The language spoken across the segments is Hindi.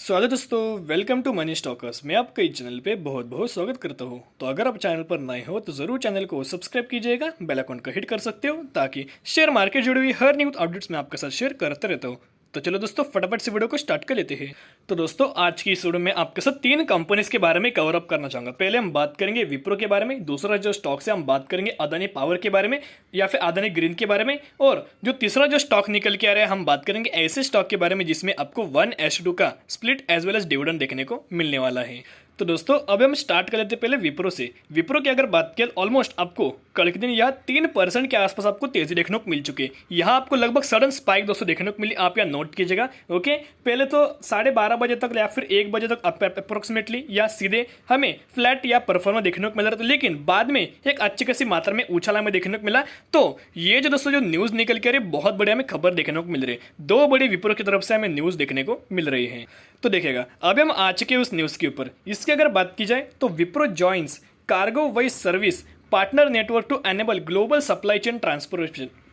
स्वागत दोस्तों, वेलकम टू मनी स्टॉकर्स। मैं आपका इस चैनल पे बहुत बहुत स्वागत करता हूँ। तो अगर आप चैनल पर नए हो तो ज़रूर चैनल को सब्सक्राइब कीजिएगा, बेल आइकन का हिट कर सकते हो ताकि शेयर मार्केट जुड़ी हुई हर न्यूज़ अपडेट्स मैं आपके साथ शेयर करते रहता हूँ। तो चलो दोस्तों, फटाफट से वीडियो को स्टार्ट कर लेते हैं। तो दोस्तों, आज की इस वीडियो में आपके साथ तीन कंपनीज के बारे में कवर अप करना चाहूंगा। पहले हम बात करेंगे विप्रो के बारे में, दूसरा जो स्टॉक से हम बात करेंगे अदानी पावर के बारे में या फिर अदानी ग्रीन के बारे में, और जो तीसरा जो स्टॉक निकल के आ रहा है हम बात करेंगे ऐसे स्टॉक के बारे में जिसमें आपको 1:2 का split as well as dividend देखने को मिलने वाला है। तो दोस्तों, अब हम स्टार्ट कर लेते हैं पहले विप्रो से। विप्रो की अगर बात किया ऑलमोस्ट आपको कल के दिन यहाँ 3% के आसपास आपको तेजी देखने को मिल चुकी है। यहाँ आपको लगभग सडन स्पाइक दोस्तों देखने को मिली, आप यहाँ नोट कीजिएगा। ओके, पहले तो 12:30 बजे तक या फिर 1 बजे तक अप्रोक्सीमेटली या सीधे हमें फ्लैट या परफॉर्मर देखने को मिल रहा था, लेकिन बाद में एक अच्छी खासी मात्रा में उछाल हमें देखने को मिला। तो ये जो दोस्तों जो न्यूज़ निकल के आ रही है, बहुत बड़ी हमें खबर देखने को मिल रही है। दो बड़ी विप्रो की तरफ से हमें न्यूज़ देखने को मिल रही है। तो देखिएगा, अब हम आ चुके उस न्यूज़ के ऊपर। इसकी अगर बात की जाए तो Wipro joins cargo wise service partner network to enable global supply chain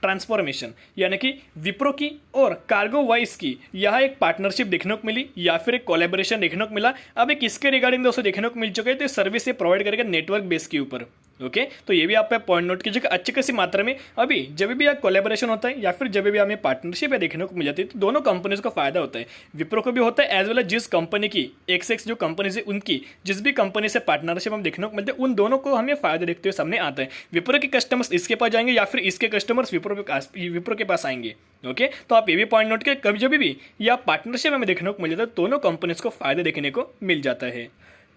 transformation, यानी कि विप्रो की और कार्गो वाइज की यहाँ एक पार्टनरशिप देखने को मिली या फिर एक कोलैबोरेशन देखने को मिला। अब एक इसके रिगार्डिंग दोस्तों देखने को मिल चुका है, तो सर्विस ये प्रोवाइड करेगा नेटवर्क बेस के ऊपर। ओके, तो ये भी आप पॉइंट नोट कीजिएगा। अच्छी खासी मात्रा में अभी जब भी कोलैबोरेशन होता है या फिर जब भी हमें पार्टनरशिप देखने को मिल जाती है, तो दोनों कंपनीज को फायदा होता है। विप्रो को भी होता है एज वेल एज जिस कंपनी की एक्स जो कंपनी है उनकी जिस भी कंपनी से पार्टनरशिप हम देखने को मिलते हैं, उन दोनों को हमें फायदा देखते हुए सामने आता है। विप्रो के कस्टमर्स इसके पास जाएंगे या फिर इसके कस्टमर्स विप्रो के पास आएंगे। ओके, तो आप ये भी पॉइंट नोट करें, कभी जब भी या पार्टनरशिप हमें देखने को मिल जाता है, दोनों कंपनीज को फायदा देखने को मिल जाता है।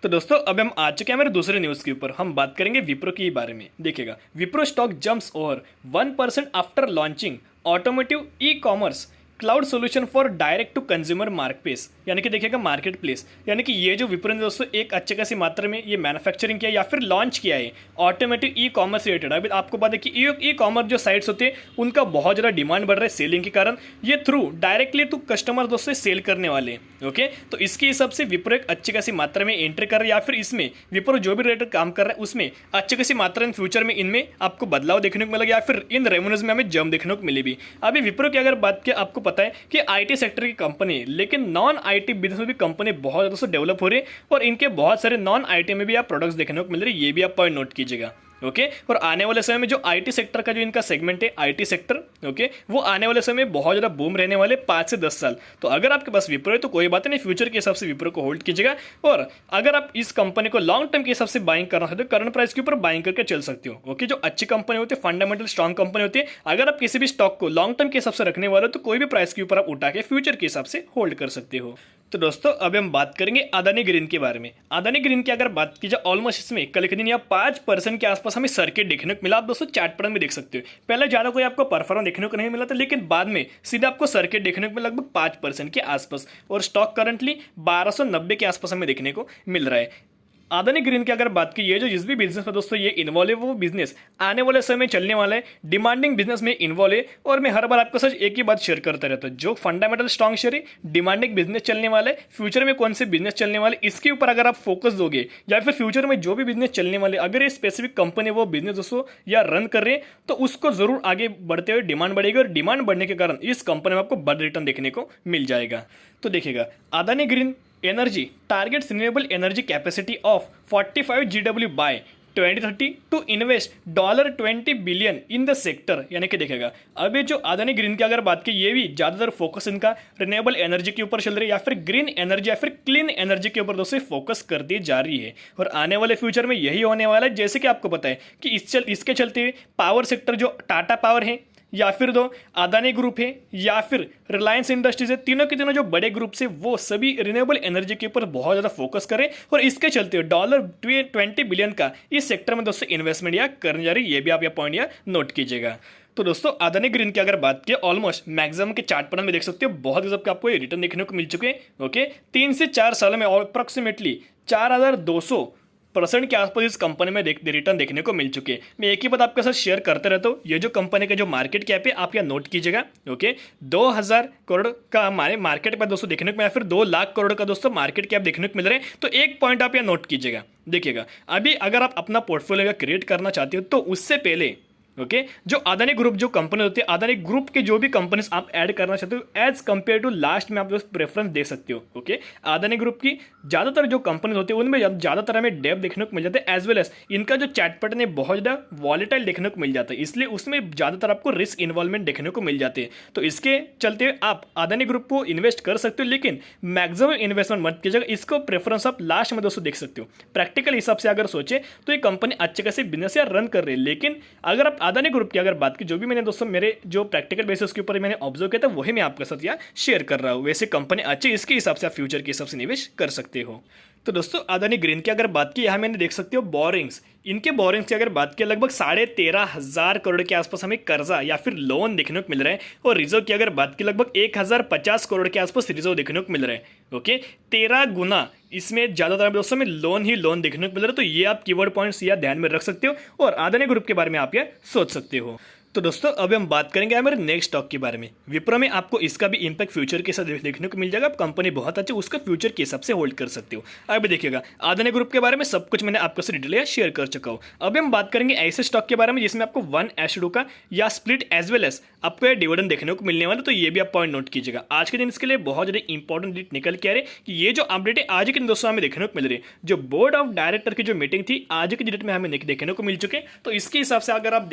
तो दोस्तों, अब हम आ चुके हैं मेरे दूसरे न्यूज़ के ऊपर। हम बात करेंगे विप्रो के बारे में। देखिएगा, Wipro stock jumps over 1% after launching automotive e commerce cloud solution for direct to consumer market, यानी कि देखिएगा मार्केट प्लेस, यानी कि ये जो विप्रो ने दोस्तों एक अच्छे खासी मात्रा में ये मैन्युफैक्चरिंग किया या फिर लॉन्च किया है ऑटोमेटिव ई कॉमर्स रिलेटेड। अभी आपको पता है कि ई कॉमर्स जो साइट्स होते हैं उनका बहुत ज़्यादा डिमांड बढ़ रहा है सेलिंग के कारण। ये थ्रू डायरेक्टली टू कस्टमर दोस्तों सेल करने वाले। ओके, तो इसके हिसाब से विप्रो एक अच्छी खासी मात्रा में एंट्री कर रहा है, या फिर इसमें विप्रो जो भी रिलेटेड काम कर रहा है उसमें अच्छी खासी मात्रा में फ्यूचर में इनमें आपको बदलाव देखने को मिलेगा या फिर इन रेवेन्यूज में हमें जंप देखने को मिलेगी। अभी विप्रो की अगर बात किया, आपको पता है कि आईटी सेक्टर की कंपनी है, लेकिन नॉन आईटी बिजनेस में भी कंपनी बहुत ज़्यादा डेवलप हो रही है और इनके बहुत सारे नॉन आईटी में भी आप प्रोडक्ट्स देखने को मिल रहे हैं। ये भी आप पॉइंट नोट कीजिएगा। ओके, और आने वाले समय में जो आईटी सेक्टर का जो इनका सेगमेंट है आईटी सेक्टर, ओके, वो आने वाले समय में बहुत ज़्यादा बूम रहने वाले 5 से 10 साल। तो अगर आपके पास विप्रो है तो कोई बात नहीं, फ्यूचर के हिसाब से विप्रो को होल्ड कीजिएगा। और अगर आप इस कंपनी को लॉन्ग टर्म के हिसाब से बाइंग करना चाहते हो, करंट प्राइस के ऊपर बाइंग करके चल सकते हो। ओके, जो अच्छी कंपनी होती है, फंडामेंटल स्ट्रॉन्ग कंपनी होती है, अगर आप किसी भी स्टॉक को लॉन्ग टर्म के हिसाब से रखने वाले हो तो कोई भी प्राइस के ऊपर आप उठा के फ्यूचर के हिसाब से होल्ड कर सकते हो। तो दोस्तों, अब हम बात करेंगे अदानी ग्रीन के बारे में। अदानी ग्रीन की अगर बात की जाए, ऑलमोस्ट इसमें कल के दिन यहाँ 5% के आसपास हमें सर्किट देखने को मिला। आप दोस्तों चार्ट पैटर्न में देख सकते हो, पहले ज्यादा कोई आपको परफॉर्मेंस देखने को नहीं मिला था, लेकिन बाद में सीधा आपको सर्किट देखने को मिला लगभग 5% के आसपास, और स्टॉक करंटली 1290 के आसपास हमें देखने को मिल रहा है। अदानी ग्रीन की अगर बात की, ये जो जिस भी बिजनेस में दोस्तों ये इन्वॉल्व है, वो बिजनेस आने वाले समय में चलने वाला है, डिमांडिंग बिजनेस में इन्वॉल्व है। और मैं हर बार आपको सच एक ही बात शेयर करता रहता हूँ, जो फंडामेंटल स्ट्रॉन्ग शेयर है, डिमांडिंग बिजनेस चलने वाला है, फ्यूचर में कौन से बिजनेस चलने वाले, इसके ऊपर अगर आप फोकस दोगे या फिर फ्यूचर में जो भी बिजनेस चलने वाले, अगर ये स्पेसिफिक कंपनी वो बिजनेस दोस्तों या रन कर रहे हैं, तो उसको जरूर आगे बढ़ते हुए डिमांड बढ़ेगी, और डिमांड बढ़ने के कारण इस कंपनी में आपको बड़ा रिटर्न देखने को मिल जाएगा। तो देखिएगा, Adani green energy targets renewable energy capacity of 45 GW by 2030 to invest $20 billion in the sector, यानी कि देखेगा अभी जो अदानी ग्रीन की अगर बात की, ये भी ज़्यादातर फोकस इनका रिन्यूएबल एनर्जी के ऊपर चल रही है, या फिर ग्रीन एनर्जी या फिर क्लीन एनर्जी के ऊपर दोस्तों फोकस कर दी जा रही है। और आने वाले फ्यूचर में यही होने वाला है। जैसे कि आपको पता है कि इसके चलते हुए पावर सेक्टर जो टाटा पावर है, या फिर दो अदानी ग्रुप है, या फिर रिलायंस इंडस्ट्रीज है, तीनों के तीनों जो बड़े ग्रुप से वो सभी रिन्यूएबल एनर्जी के ऊपर बहुत ज़्यादा फोकस करें, और इसके चलते हुए $20 बिलियन का इस सेक्टर में दोस्तों इन्वेस्टमेंट या करने जा रही है। ये भी आप यह पॉइंट या नोट कीजिएगा। तो दोस्तों, अदानी ग्रीन की अगर बात की, ऑलमोस्ट मैक्सिमम के चार्ट पैटर्न में देख सकते हो बहुत गजब का आपको ये रिटर्न देखने को मिल चुके हैं। ओके, 3 से 4 साल में अप्रोक्सीमेटली 4200% के आसपास इस कंपनी में रिटर्न देखने को मिल चुके हैं। मैं एक ही बात आपके साथ शेयर करते रहता हूँ, ये जो कंपनी का जो मार्केट कैप है आप यहाँ नोट कीजिएगा। ओके, 2000 करोड़ का हमारे मार्केट पर दोस्तों देखने को मिला, फिर 2 लाख करोड़ का दोस्तों मार्केट कैप देखने को मिल रहे हैं। तो एक पॉइंट आप यहाँ नोट कीजिएगा। देखिएगा, अभी अगर आप अपना पोर्टफोलियो क्रिएट करना चाहते हो तो उससे पहले ओके जो अदानी ग्रुप जो कंपनी होती है, अदानी ग्रुप के जो भी कंपनीज आप ऐड करना चाहते हो एज कंपेयर टू लास्ट में आप प्रेफरेंस दे सकते हो। ओके अदानी ग्रुप की ज्यादातर जो कंपनीज होती है उनमें ज्यादातर हमें डेप देखने को मिल जाता है, एज वेल एज इनका जो चैट पैटर्न है बहुत ज्यादा वॉलेटाइल देखने को मिल जाता है, इसलिए उसमें ज्यादातर आपको रिस्क इन्वॉल्वमेंट देखने को मिल जाते हैं। तो इसके चलते हुए आप अदानी ग्रुप को इन्वेस्ट कर सकते हो, लेकिन मैक्सिमम इन्वेस्टमेंट मत कीजिएगा, इसको प्रेफरेंस आप लास्ट में दोस्तों देख सकते हो। प्रैक्टिकल हिसाब से अगर सोचे तो ये कंपनी अच्छे खासे बिजनेस या रन कर रही है, लेकिन अगर आप अदानी ग्रुप की अगर बात की, जो भी मैंने दोस्तों मेरे जो प्रैक्टिकल बेसिस के ऊपर मैंने ऑब्जर्व किया था वही मैं आपके साथ यहाँ शेयर कर रहा हूँ। वैसे कंपनी अच्छी, इसके हिसाब से आप फ्यूचर के हिसाब से निवेश कर सकते हो। तो दोस्तों अदानी ग्रीन की अगर बात की, यहाँ मैंने देख सकते हो बोरिंग्स, इनके बोरिंग्स की अगर बात की लगभग 13,500 करोड़ के आसपास हमें कर्जा या फिर लोन देखने को मिल रहा है, और रिजर्व की अगर बात की लगभग 1050 करोड़ के आसपास रिजर्व देखने को मिल रहा है। ओके 13 गुना इसमें ज्यादातर दोस्तों में लोन ही लोन देखने को मिल रहा है। तो ये आप कीवर्ड पॉइंट्स या ध्यान में रख सकते हो और अदानी ग्रुप के बारे में आप ये सोच सकते हो। तो दोस्तों अभी हम बात करेंगे हमारे नेक्स्ट स्टॉक के बारे में। विप्रो में आपको इसका भी इंपैक्ट फ्यूचर के साथ देखने को मिल जाएगा, कंपनी बहुत अच्छी, उसका फ्यूचर के हिसाब से होल्ड कर सकते हो। अभी देखिएगा अदानी ग्रुप के बारे में सब कुछ मैंने आपको से डिटेल शेयर कर चुका हूँ। अभी हम बात करेंगे ऐसे स्टॉक के बारे में जिसमें आपको 1:2 का या स्प्लिट एज वेल एज आपको ये डिविडेंड देखने को मिलने वाला, तो ये भी आप पॉइंट नोट कीजिएगा। आज के दिन इसके लिए बहुत ज्यादा इंपॉर्टेंट डेट निकल के आ रहे कि ये जो अपडेट है आज के दिन दोस्तों हमें देखने को मिल रही है। जो बोर्ड ऑफ डायरेक्टर की जो मीटिंग थी आज की डेट में हमें देखने को मिल चुके, तो इसके हिसाब से अगर आप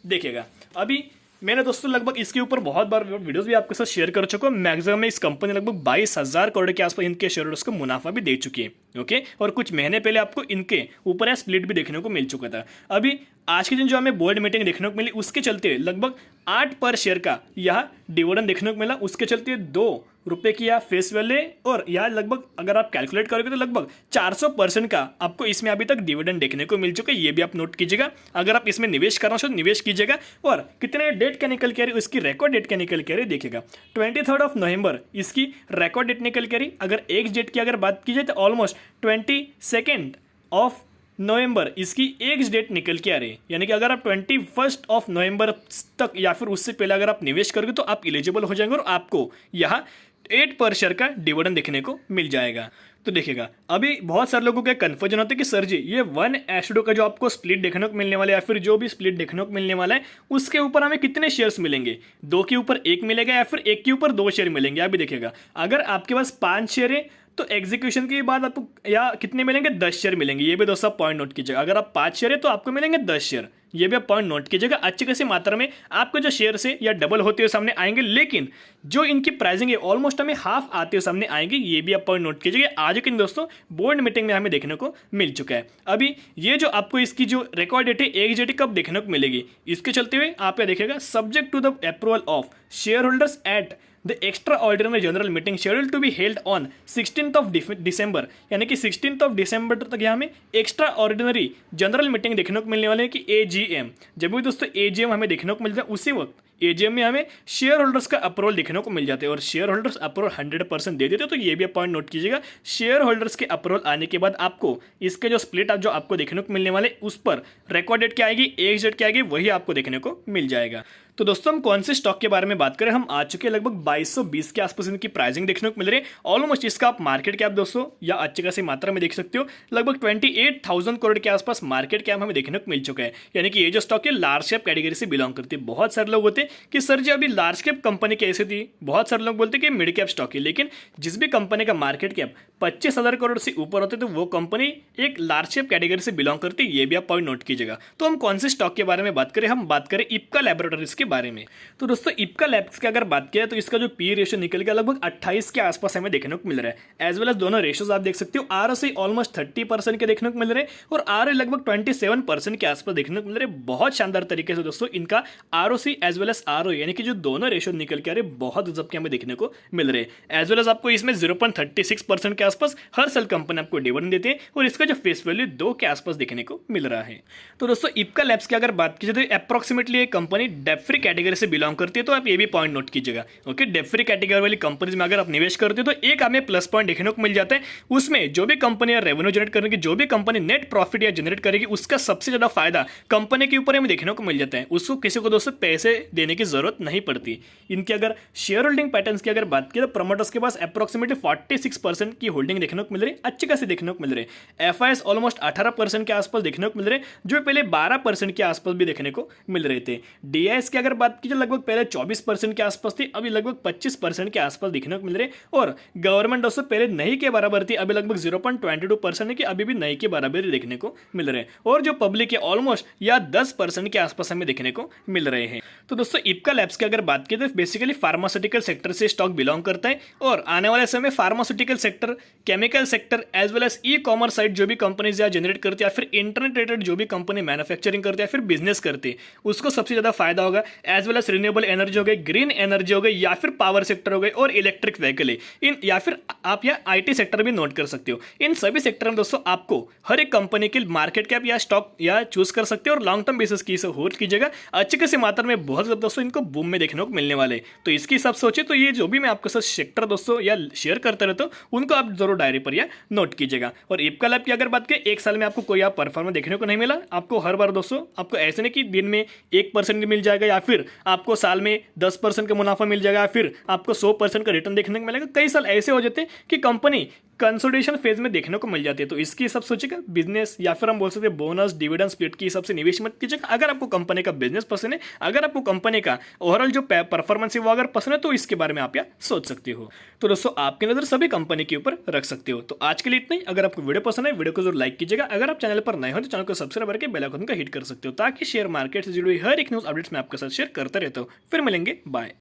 देखिएगा अभी मैंने दोस्तों लगभग इसके ऊपर बहुत बार वीडियोस भी आपके साथ शेयर कर चुका हूँ। मैक्सिमम में इस कंपनी लगभग 22,000 करोड़ के आसपास इनके शेयर होल्डर्स को मुनाफा भी दे चुकी है। ओके और कुछ महीने पहले आपको इनके ऊपर स्प्लिट भी देखने को मिल चुका था। अभी आज के दिन जो हमें बोर्ड मीटिंग देखने को मिली उसके चलते लगभग 8 पर शेयर का यह डिविडेंड देखने को मिला, उसके चलते 2 रुपए की या फेस वैल्यू, और यह लगभग अगर आप कैलकुलेट करोगे तो लगभग 400% का आपको इसमें अभी तक डिविडेंड देखने को मिल चुका है। ये भी आप नोट कीजिएगा, अगर आप इसमें निवेश करना चाहो तो निवेश कीजिएगा। और कितने डेट का निकल के आ रही, उसकी रिकॉर्ड डेट का निकल के आ रही देखिएगा 23 नवंबर इसकी रिकॉर्ड डेट निकल के आ रही। अगर एक डेट की अगर बात की जाए तो ऑलमोस्ट 22 नवंबर इसकी एक डेट निकल के आ रही है, यानी कि अगर आप 21 नवंबर तक या फिर उससे पहले अगर आप निवेश करोगे तो आप एलिजिबल हो जाएंगे और आपको यहाँ 8 पर शेयर का डिविडेंड देखने को मिल जाएगा। तो देखिएगा अभी बहुत सारे लोगों का कंफ्यूजन होता है कि सर जी ये 1:2 का जो आपको स्प्लिट देखने को मिलने वाला है या फिर जो भी स्प्लिट देखने को मिलने वाला है उसके ऊपर हमें कितने शेयर्स मिलेंगे, 2 के ऊपर 1 मिलेगा या फिर 1 के ऊपर 2 शेयर मिलेंगे। अभी देखिएगा अगर आपके पास 5 शेयर है तो एग्जीक्यूशन के बाद आपको या कितने मिलेंगे, 10 शेयर मिलेंगे। ये भी दोस्तों पॉइंट नोट कीजिएगा, अगर आप 5 शेयर है तो आपको मिलेंगे 10 शेयर। ये भी आप पॉइंट नोट कीजिएगा। अच्छी खासी मात्रा में आपको जो शेयर से या डबल होते हुए सामने आएंगे, लेकिन जो इनकी प्राइसिंग है ऑलमोस्ट हमें हाफ आते हुए सामने आएंगे। ये भी आप पॉइंट नोट कीजिएगा। आज के दोस्तों बोर्ड मीटिंग में हमें देखने को मिल चुका है। अभी ये जो आपको इसकी जो रिकॉर्ड डेट है एक डेट कब देखने को मिलेगी, इसके चलते हुए आप देखिएगा subject to the approval of share holders at the extra ordinary general meeting schedule to be held on 16 December, यानी कि 16 दिसंबर तक यहाँ हमें एक्स्ट्रा ऑर्डिनरी जनरल मीटिंग देखने को मिलने वाले हैं कि AGM। जब भी दोस्तों AGM हमें देखने को मिलता है उसी वक्त AGM में हमें शेयर होल्डर्स का अप्रूवल देखने को मिल जाते हैं और शेयर होल्डर्स अप्रूवल 100% दे देते हैं। तो ये भी पॉइंट नोट कीजिएगा। शेयर होल्डर्स के अप्रूवल आने के बाद आपको इसके जो स्प्लिट जो आपको देखने को मिलने वाले उस पर रिकॉर्ड डेट क्या आएगी, एक डेट क्या आएगी, वही आपको देखने को मिल जाएगा। तो दोस्तों हम कौन से स्टॉक के बारे में बात करें, हम आ चुके हैं लगभग 2220 के आसपास इनकी प्राइसिंग देखने को मिल रही है। ऑलमोस्ट इसका आप मार्केट कैप दोस्तों या अच्छी खासी मात्रा में देख सकते हो, लगभग 28,000 करोड़ के आसपास मार्केट कैप हमें देखने को मिल चुका है। यानी कि ये जो स्टॉक है लार्ज कैप कैटेगरी से बिलोंग करती है। बहुत सारे लोग होते हैं कि सर जी अभी लार्ज कैप कंपनी कैसे थी, बहुत सारे लोग बोलते हैं कि मिड कैप स्टॉक है, लेकिन जिस भी कंपनी का मार्केट कैप 25,000 करोड़ से ऊपर होते तो वो कंपनी एक लार्ज कैप कैटेगरी से बिलोंग करती है। ये भी आप पॉइंट नोट कीजिएगा। तो हम कौन से स्टॉक के बारे में बात करें, हम बात करें इप्का लैबोरेटरीज के बारे में। तो दोस्तों इप्का लैब्स की अगर बात किया तो इसका जो पी रेशियो निकल गया लगभग 28 के आसपास हमें देखने को मिल रहा है। एज वेल एज दोनों रेशियोज आप देख सकते हो, ROC ऑलमोस्ट 30% के देखने को मिल रहे हैं और ROE लगभग 27% के आसपास देखने को मिल रहे हैं। बहुत शानदार तरीके से दोस्तों इनका ROC as well as ROE यानी कि जो दोनों रेशियो निकल के आ रहे बहुत गजब के हमें देखने को मिल रहे हैं। एज वेल एज आपको इसमें 0.36% के आसपास हर साल कंपनी आपको डिविडेंड देती है और इसका जो फेस वैल्यू 2 के आसपास देखने को मिल रहा है। तो दोस्तों इप्का लैब्स की अगर बात की जाए तो अप्रोक्सीमेटली एक company debt free free category से बिलोंग करती है, तो आप ये भी पॉइंट नोट कीजिएगा। ओके, डेट फ्री कैटेगरी वाली कंपनीज में अगर आप निवेश करते हो तो एक हमें प्लस पॉइंट देखने को मिल जाता है, उसमें जो भी कंपनी रेवेन्यू जनरेट करेगी, जो भी कंपनी नेट प्रॉफिट या जनरेट करेगी, उसका सबसे ज्यादा फायदा कंपनी के ऊपर हमें देखने को मिल जाता है। उसको किसी को दोस्तों पैसे देने की जरूरत नहीं पड़ती। इनकी अगर शेयर होल्डिंग पैटर्न्स की अगर बात की तो प्रमोटर्स के पास अप्रोक्सीमेटली 46% की होल्डिंग देखने को मिल रही है, अच्छी खासी देखने को मिल रही है। एफआईएस ऑलमोस्ट 18% के आसपास देखने को मिल रहे हैं, जो पहले 12% के आसपास भी देखने को मिल रहे थे। डीआईएस की अगर बात की तो लगभग पहले 24% के आसपास थी, अभी लगभग 25% के आसपास देखने को मिल रहे हैं। और गवर्नमेंट दोस्तों पहले नहीं के बराबर थी, अभी लगभग 0.22% है कि अभी भी नहीं के बराबर देखने को मिल रहे हैं। और जो पब्लिक है ऑलमोस्ट या 10% के आसपास हमें देखने को मिल रहे हैं। तो दोस्तों इप्का लैब्स की अगर बात की तो बेसिकली फार्मास्यूटिकल सेक्टर से स्टॉक बिलोंग करता है, और आने वाले समय pharmaceutical sector, chemical sector as well as e commerce site जो भी कंपनीज या जनरेट करती है, या फिर इंटरनेट रिलेटेड जो भी कंपनी मैन्युफैक्चरिंग करती है या फिर बिजनेस करती है, उसको सबसे ज्यादा फायदा होगा। As well as renewable energy हो गई, ग्रीन एनर्जी हो गई, या फिर पावर सेक्टर हो गई, और इलेक्ट्रिक व्हीकल है इन, या फिर आप या आईटी सेक्टर भी नोट कर सकते हो। इन सभी सेक्टर में दोस्तों आपको हर एक कंपनी की मार्केट कैप या स्टॉक या चूज कर सकते हो, और लॉन्ग टर्म बेसिस की इसे होल्ड कीजिएगा। अच्छी खासी मात्रा में बहुत ज्यादा दोस्तों इनको बूम में देखने को मिलने वाले, तो इसके हिसाब से सोचे तो ये जो भी मैं आपके साथ सेक्टर दोस्तों या शेयर करते रहता हूं, उनको आप जरूर डायरी पर या नोट कीजिएगा। और इप्का लैब की अगर बात करें, एक साल में आपको कोई आप परफॉर्मेंस देखने को नहीं मिला, आपको हर बार दोस्तों आपको ऐसे नहीं कि दिन में 1% मिल जाएगा, या फिर आपको साल में 10% का मुनाफा मिल जाएगा, या फिर आपको 100% का रिटर्न देखने को मिलेगा। कई साल ऐसे हो जाते हैं कि कंपनी कंसोलिडेशन फेज में देखने को मिल जाती है, तो इसके हिसाब से सोचिएगा बिजनेस, या फिर हम बोल सकते हैं बोनस, डिविडेंड स्प्लिट के हिसाब से निवेश मत कीजिएगा। अगर आपको कंपनी का बिजनेस पसंद है, अगर आपको कंपनी का ओवरऑल जो परफॉर्मेंस है वो अगर पसंद है, तो इसके बारे में आप या सोच सकते हो। तो दोस्तों आपकी नजर सभी कंपनी के ऊपर रख सकते हो। तो आज के लिए इतना ही। अगर आपको वीडियो पसंद है, वीडियो को जरूर लाइक कीजिएगा। अगर आप चैनल पर नए हो तो चैनल को सब्सक्राइब करके बेल आइकन का हिट कर सकते हो, ताकि शेयर मार्केट से जुड़ी हुई हर एक न्यूज अपडेट्स में आपके साथ शेयर करता रहता हूं। फिर मिलेंगे, बाय।